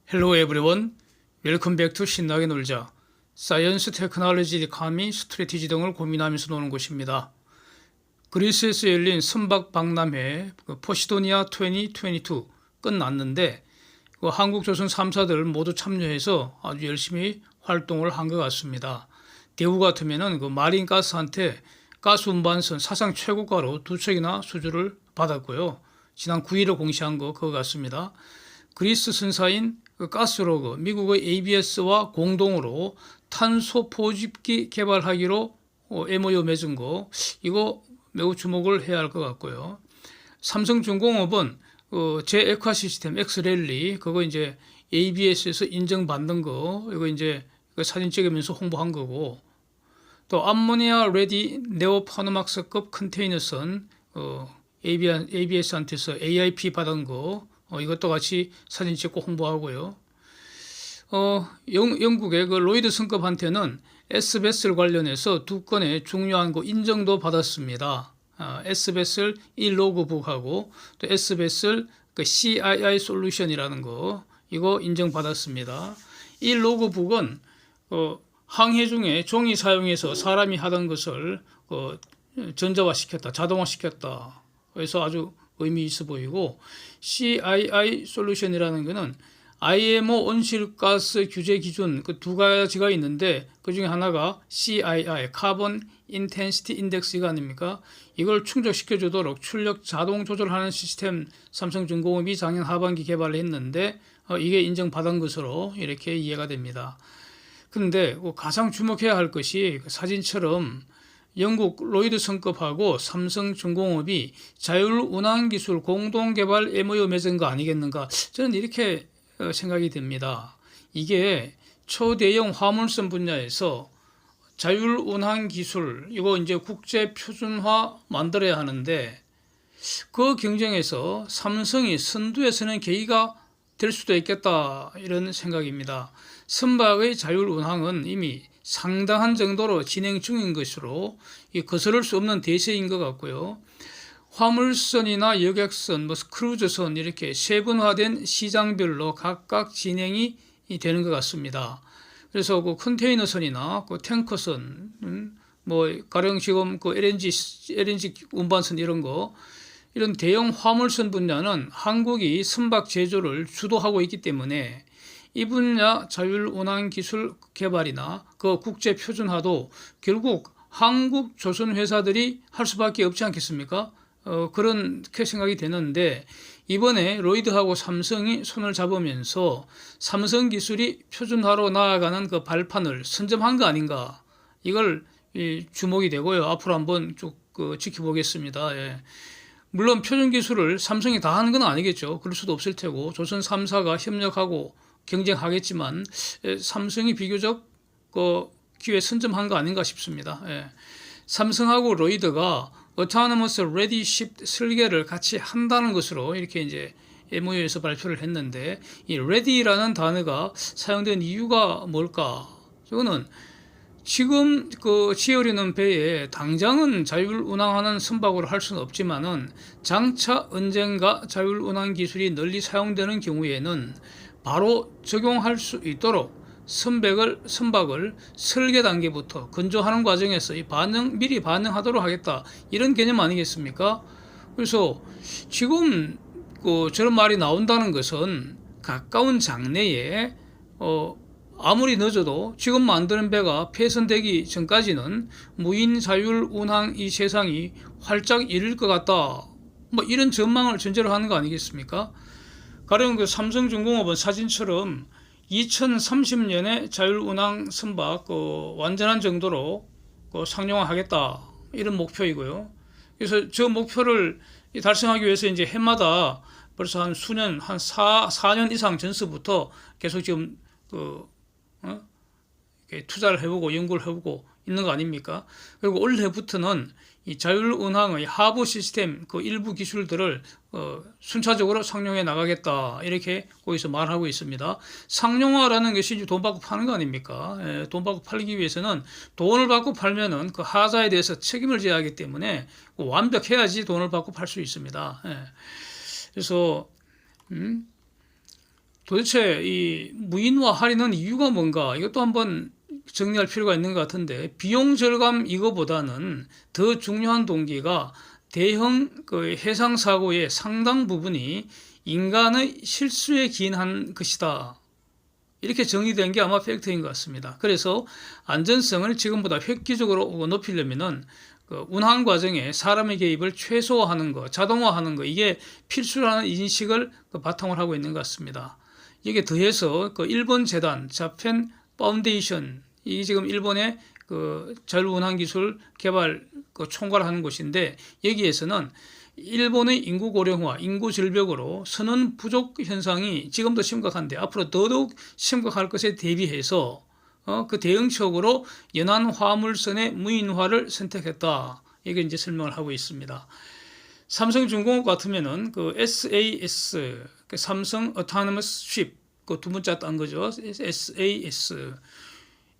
Hello everyone. Welcome back to 신나게 놀자. 사이언스, 테크놀로지, 이코노미, 스트래티지 등을 고민하면서 노는 곳입니다. 그리스에서 열린 선박 박람회 포시도니아 2022 끝났는데 한국 조선 3사들 모두 참여해서 아주 열심히 활동을 한 것 같습니다. 대우 같으면은 마린 가스한테 가스 운반선 사상 최고가로 2척이나 수주를 받았고요. 지난 9일에 공시한 그거 같습니다. 그리스 선사인 가스로그, 미국의 ABS와 공동으로 탄소 포집기 개발하기로 MOU 맺은 거, 이거 매우 주목을 해야 할 것 같고요. 삼성중공업은 제 액화 시스템 엑스랠리, 그거 이제 ABS에서 인정받는 거, 이거 이제 사진 찍으면서 홍보한 거고, 또 암모니아 레디 네오 파노막스급 컨테이너선 ABS한테서 AIP 받은 거, 이것도 같이 사진 찍고 홍보하고요. 영국의 그 로이드 성급한테는 S베슬 관련해서 2건의 중요한 거 인정도 받았습니다. S베슬 1로그북하고 또 S베슬 그 CII 솔루션이라는 거, 이거 인정받았습니다. 1로그북은 항해 중에 종이 사용해서 사람이 하던 것을 전자화시켰다, 자동화시켰다. 그래서 아주 의미 있어 보이고, CII 솔루션이라는 것은 IMO 온실가스 규제 기준 그 두 가지가 있는데, 그 중에 하나가 CII, 카본 인텐시티 인덱스가 아닙니까? 이걸 충족시켜 주도록 출력 자동 조절하는 시스템 삼성중공업이 작년 하반기 개발을 했는데, 이게 인정받은 것으로 이렇게 이해가 됩니다. 그런데 가장 주목해야 할 것이 사진처럼 영국 로이드 성급하고 삼성중공업이 자율운항기술 공동개발 MOU 맺은 거 아니겠는가? 저는 이렇게 생각이 듭니다. 이게 초대형 화물선 분야에서 자율운항기술, 이거 이제 국제표준화 만들어야 하는데, 그 경쟁에서 삼성이 선두에 서는 계기가 될 수도 있겠다, 이런 생각입니다. 선박의 자율운항은 이미 상당한 정도로 진행 중인 것으로 거스를 수 없는 대세인 것 같고요. 화물선이나 여객선, 크루즈선 이렇게 세분화된 시장별로 각각 진행이 되는 것 같습니다. 그래서 컨테이너선이나 탱커선, 가령 지금 LNG 운반선 이런 대형 화물선 분야는 한국이 선박 제조를 주도하고 있기 때문에 이 분야 자율운항 기술 개발이나 그 국제 표준화도 결국 한국 조선 회사들이 할 수밖에 없지 않겠습니까? 그렇게 생각이 되는데, 이번에 로이드하고 삼성이 손을 잡으면서 삼성 기술이 표준화로 나아가는 그 발판을 선점한 거 아닌가? 이걸 주목이 되고요. 앞으로 한번 쭉 지켜보겠습니다. 예. 물론 표준 기술을 삼성이 다 하는 건 아니겠죠. 그럴 수도 없을 테고 조선 3사가 협력하고 경쟁하겠지만 삼성이 비교적 기회 선점한 거 아닌가 싶습니다. 예. 삼성하고 로이드가 어토노머스 레디 쉽 설계를 같이 한다는 것으로 이렇게 이제 MOU에서 발표를 했는데, 이 ready라는 단어가 사용된 이유가 뭘까? 저거는 지금 지어리는 배에 당장은 자율운항하는 선박으로 할 수는 없지만은 장차 언젠가 자율운항 기술이 널리 사용되는 경우에는 바로 적용할 수 있도록 선박을 설계 단계부터 건조하는 과정에서 미리 반영하도록 하겠다, 이런 개념 아니겠습니까? 그래서 지금 저런 말이 나온다는 것은 가까운 장래에 아무리 늦어도 지금 만드는 배가 폐선되기 전까지는 무인 자율 운항 이 세상이 활짝 열릴 것 같다, 이런 전망을 전제로 하는 거 아니겠습니까? 가령 삼성중공업은 사진처럼 2030년에 자율운항 선박 완전한 정도로 상용화하겠다, 이런 목표이고요. 그래서 저 목표를 달성하기 위해서 이제 해마다 벌써 한 4년 이상 전서부터 계속 지금 투자를 해보고 연구를 해보고 있는 거 아닙니까? 그리고 올해부터는 이 자율운항의 하부 시스템 일부 기술들을 순차적으로 상용해 나가겠다, 이렇게 거기서 말하고 있습니다. 상용화라는 것이 돈 받고 파는 거 아닙니까? 돈 받고 팔기 위해서는 돈을 받고 팔면은 그 하자에 대해서 책임을 져야 하기 때문에 완벽해야지 돈을 받고 팔 수 있습니다. 그래서 도대체 이 무인화 하려는 이유가 뭔가 이것도 한번 정리할 필요가 있는 것 같은데 비용 절감 이거보다는 더 중요한 동기가 대형 그 해상 사고의 상당 부분이 인간의 실수에 기인한 것이다. 이렇게 정의된 게 아마 팩트인 것 같습니다. 그래서 안전성을 지금보다 획기적으로 높이려면은 그 운항 과정에 사람의 개입을 최소화하는 거, 자동화하는 거 이게 필수라는 인식을 바탕으로 하고 있는 것 같습니다. 이게 더해서 그 일본 재단 자펜 파운데이션 이 지금 일본의 그 자율운항 기술 개발 그 총괄하는 곳인데 여기에서는 일본의 인구 고령화, 인구 절벽으로 선원 부족 현상이 지금도 심각한데 앞으로 더더욱 심각할 것에 대비해서 그 대응책으로 연안 화물선의 무인화를 선택했다. 이게 이제 설명을 하고 있습니다. 삼성중공업 같으면은 그 SAS, 그 삼성 Autonomous Ship 그 두 문자 딴 거죠. SAS.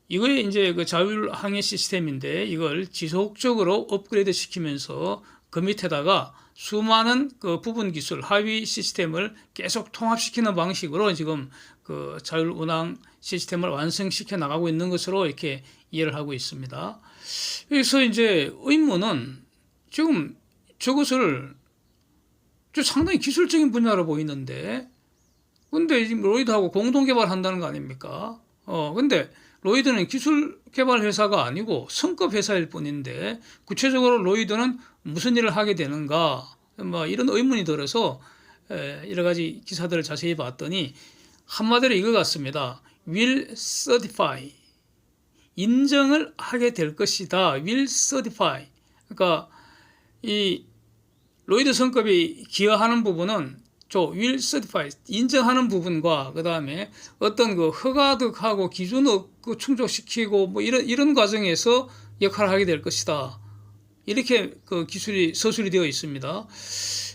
이거에 이제 그 자율 항해 시스템인데 이걸 지속적으로 업그레이드 시키면서 그 밑에다가 수많은 그 부분 기술, 하위 시스템을 계속 통합시키는 방식으로 지금 그 자율 운항 시스템을 완성시켜 나가고 있는 것으로 이렇게 이해를 하고 있습니다. 그래서 이제 의문은 지금 저것을 상당히 기술적인 분야로 보이는데 근데 지금 로이드하고 공동 개발한다는 거 아닙니까? 근데 로이드는 기술 개발 회사가 아니고 성급 회사일 뿐인데 구체적으로 로이드는 무슨 일을 하게 되는가? 뭐 이런 의문이 들어서 여러 가지 기사들을 자세히 봤더니 한마디로 이거 같습니다. will certify 인정을 하게 될 것이다. will certify 그러니까 이 로이드 성급이 기여하는 부분은 will certify 인정하는 부분과 그 다음에 어떤 그 허가득하고 기준을 그 충족시키고 뭐 이런 과정에서 역할을 하게 될 것이다. 이렇게 그 기술이 서술이 되어 있습니다.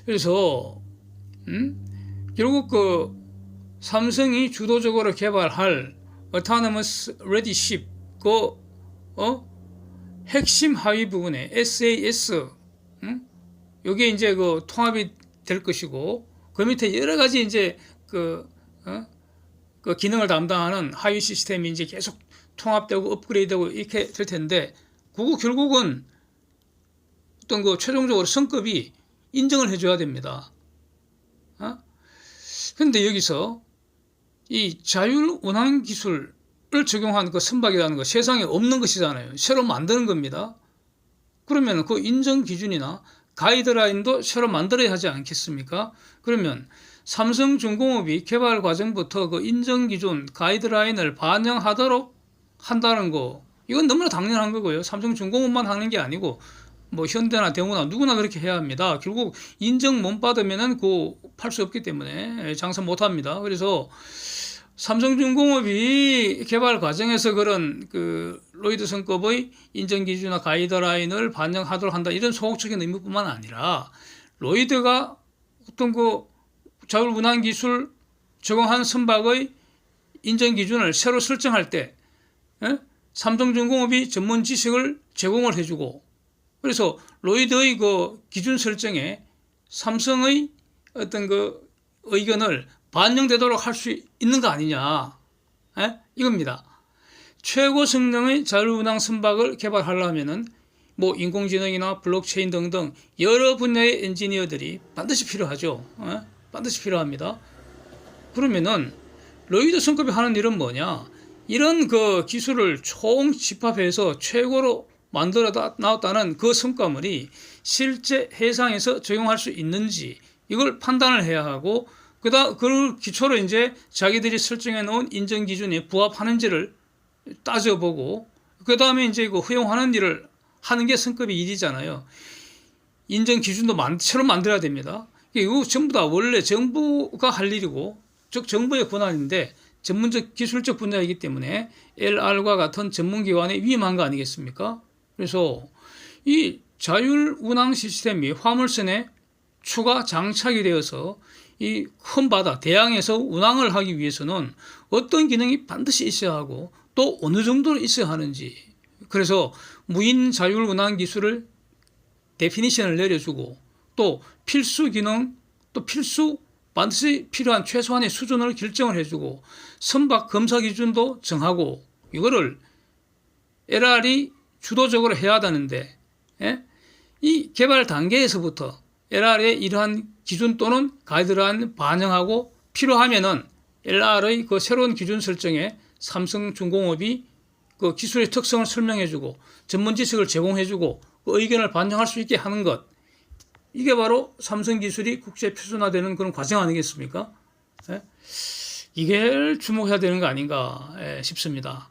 그래서 결국 그 삼성이 주도적으로 개발할 Autonomous Ready Ship 그 핵심 하위 부분에 SAS 요게 이제 그 통합이 될 것이고 그 밑에 여러 가지 이제 그 기능을 담당하는 하위 시스템이 이제 계속 통합되고 업그레이드되고 이렇게 될 텐데 그거 결국은 어떤 그 최종적으로 성급이 인정을 해줘야 됩니다. 그런데 여기서 이 자율 운항 기술을 적용한 그 선박이라는 거 세상에 없는 것이잖아요. 새로 만드는 겁니다. 그러면 그 인정 기준이나 가이드라인도 새로 만들어야 하지 않겠습니까? 그러면 삼성중공업이 개발 과정부터 그 인정 기준 가이드라인을 반영하도록 한다는 거 이건 너무나 당연한 거고요. 삼성중공업만 하는 게 아니고 뭐 현대나 대우나 누구나 그렇게 해야 합니다. 결국 인정 못 받으면은 그 팔 수 없기 때문에 장사 못 합니다. 그래서 삼성중공업이 개발 과정에서 그런 그 로이드 성급의 인정 기준이나 가이드라인을 반영하도록 한다 이런 소극적인 의무뿐만 아니라 로이드가 어떤 그 자율 운항 기술 적용한 선박의 인정 기준을 새로 설정할 때 삼성중공업이 전문 지식을 제공을 해주고 그래서 로이드의 그 기준 설정에 삼성의 어떤 그 의견을 반영되도록 할 수 있는 거 아니냐 이겁니다. 최고 성능의 자율운항 선박을 개발하려면은 뭐 인공지능이나 블록체인 등등 여러 분야의 엔지니어들이 반드시 필요하죠. 반드시 필요합니다. 그러면은 로이드 성급이 하는 일은 뭐냐? 이런 그 기술을 총 집합해서 최고로 만들어 나왔다는 그 성과물이 실제 해상에서 적용할 수 있는지 이걸 판단을 해야 하고 그 기초로 이제 자기들이 설정해 놓은 인정 기준에 부합하는지를 따져보고 그 다음에 이제 그 허용하는 일을 하는 게 성급의 일이잖아요. 인정 기준도 새로 만들어야 됩니다. 이거 전부 다 원래 정부가 할 일이고 즉 정부의 권한인데 전문적 기술적 분야이기 때문에 LR과 같은 전문기관에 위임한 거 아니겠습니까? 그래서 이 자율 운항 시스템이 화물선에 추가 장착이 되어서 이 큰 바다, 대양에서 운항을 하기 위해서는 어떤 기능이 반드시 있어야 하고 또 어느 정도로 있어야 하는지 그래서 무인 자율 운항 기술을 데피니션을 내려주고 또 필수 기능, 또 필수 반드시 필요한 최소한의 수준을 결정을 해주고 선박 검사 기준도 정하고 이거를 LR이 주도적으로 해야 하는데 예? 이 개발 단계에서부터 LR의 이러한 기준 또는 가이드라인 반영하고 필요하면은 LR의 그 새로운 기준 설정에 삼성중공업이 그 기술의 특성을 설명해주고 전문 지식을 제공해주고 그 의견을 반영할 수 있게 하는 것, 이게 바로 삼성 기술이 국제 표준화되는 그런 과정 아니겠습니까? 예? 이게 주목해야 되는 거 아닌가 싶습니다.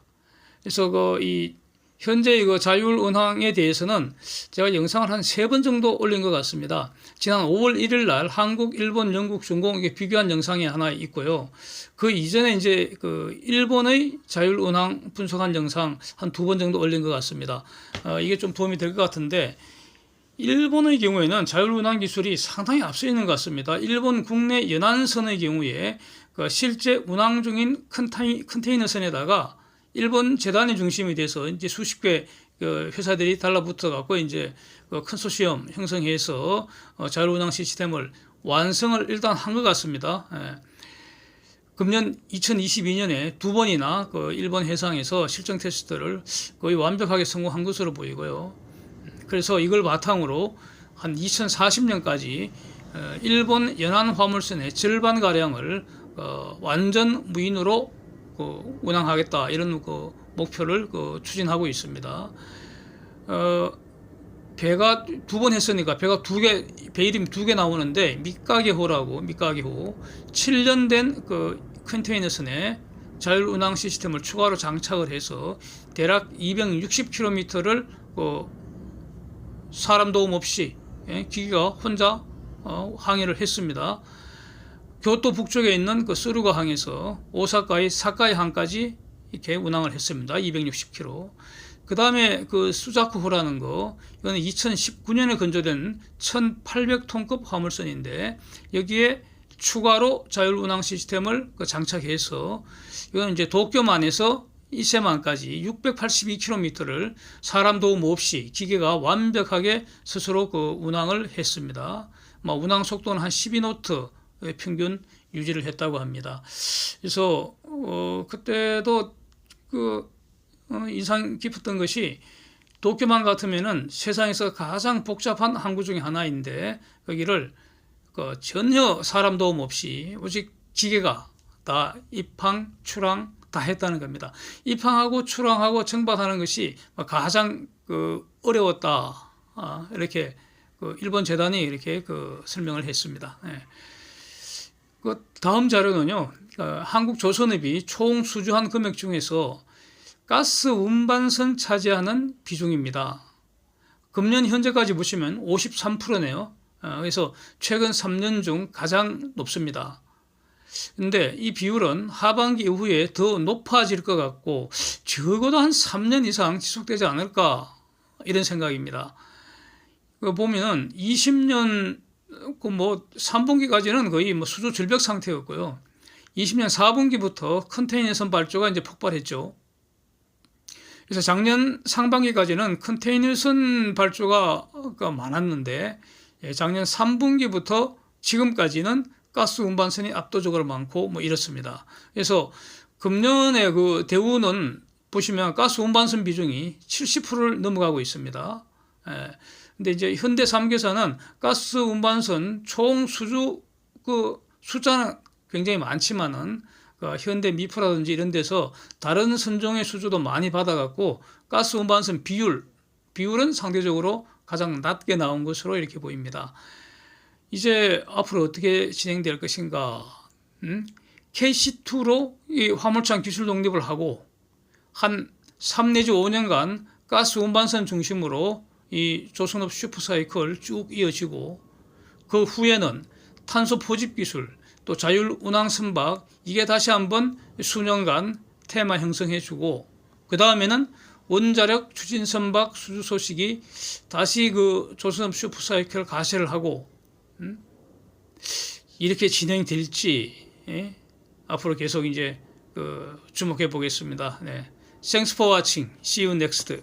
그래서 이 현재 이거 자율운항에 대해서는 제가 영상을 한 3번 정도 올린 것 같습니다. 지난 5월 1일 날 한국, 일본, 영국, 중공 이게 비교한 영상이 하나 있고요. 그 이전에 이제 그 일본의 자율운항 분석한 영상 한 2번 정도 올린 것 같습니다. 이게 좀 도움이 될 것 같은데 일본의 경우에는 자율운항 기술이 상당히 앞서 있는 것 같습니다. 일본 국내 연안선의 경우에 그 실제 운항 중인 컨테이너선에다가 일본 재단이 중심이 돼서 이제 수십 개 회사들이 달라붙어 갖고 이제 컨소시엄 형성해서 자율운항 시스템을 완성을 일단 한 것 같습니다. 금년 2022년에 2번이나 그 일본 해상에서 실증 테스트를 거의 완벽하게 성공한 것으로 보이고요. 그래서 이걸 바탕으로 한 2040년까지 일본 연안 화물선의 절반 가량을 완전 무인으로 운항하겠다 이런 그 목표를 추진하고 있습니다. 배가 2번 했으니까 배가 2개, 배 이름 2개 나오는데 미카게호라고, 미카게호 7년 된 그 컨테이너선에 자율운항 시스템을 추가로 장착을 해서 대략 260km를 사람 도움 없이 기계가 혼자 항해를 했습니다. 교토 북쪽에 있는 그 스루가 항에서 오사카의 사카이 항까지 이렇게 운항을 했습니다. 260km. 그 다음에 그 수자쿠호라는 거, 이거는 2019년에 건조된 1800톤급 화물선인데 여기에 추가로 자율운항 시스템을 장착해서 이거는 이제 도쿄만에서 이세만까지 682km를 사람 도움 없이 기계가 완벽하게 스스로 운항을 했습니다. 운항 속도는 한 12노트 평균 유지를 했다고 합니다. 그래서 그때도 인상 깊었던 것이 도쿄만 같으면은 세상에서 가장 복잡한 항구 중에 하나인데 거기를 전혀 사람 도움 없이 오직 기계가 다 입항, 출항 다 했다는 겁니다. 입항하고 출항하고 정박하는 것이 가장 어려웠다. 이렇게 일본 재단이 이렇게 설명을 했습니다. 다음 자료는요, 한국조선업이 총 수주한 금액 중에서 가스 운반선 차지하는 비중입니다. 금년 현재까지 보시면 53%네요. 그래서 최근 3년 중 가장 높습니다. 근데 이 비율은 하반기 이후에 더 높아질 것 같고 적어도 한 3년 이상 지속되지 않을까 이런 생각입니다. 보면은 20년 3분기까지는 거의 수주 절벽 상태였고요. 20년 4분기부터 컨테이너선 발주가 이제 폭발했죠. 그래서 작년 상반기까지는 컨테이너선 발주가 많았는데 작년 3분기부터 지금까지는 가스 운반선이 압도적으로 많고 이렇습니다. 그래서 금년에 대우는 보시면 가스 운반선 비중이 70%를 넘어가고 있습니다. 근데 이제 현대 3개사는 가스 운반선 총 수주 숫자는 굉장히 많지만은 현대 미프라든지 이런 데서 다른 선종의 수주도 많이 받아갖고 가스 운반선 비율은 상대적으로 가장 낮게 나온 것으로 이렇게 보입니다. 이제 앞으로 어떻게 진행될 것인가? KC2로 이 화물차 기술 독립을 하고 한 3 내지 5년간 가스 운반선 중심으로 이 조선업 슈퍼사이클 쭉 이어지고 그 후에는 탄소 포집 기술 또 자율 운항 선박 이게 다시 한번 수년간 테마 형성해주고 그 다음에는 원자력 추진 선박 수주 소식이 다시 조선업 슈퍼사이클 가세를 하고 이렇게 진행될지 앞으로 계속 이제 주목해 보겠습니다. 네. Thanks for watching. See you next.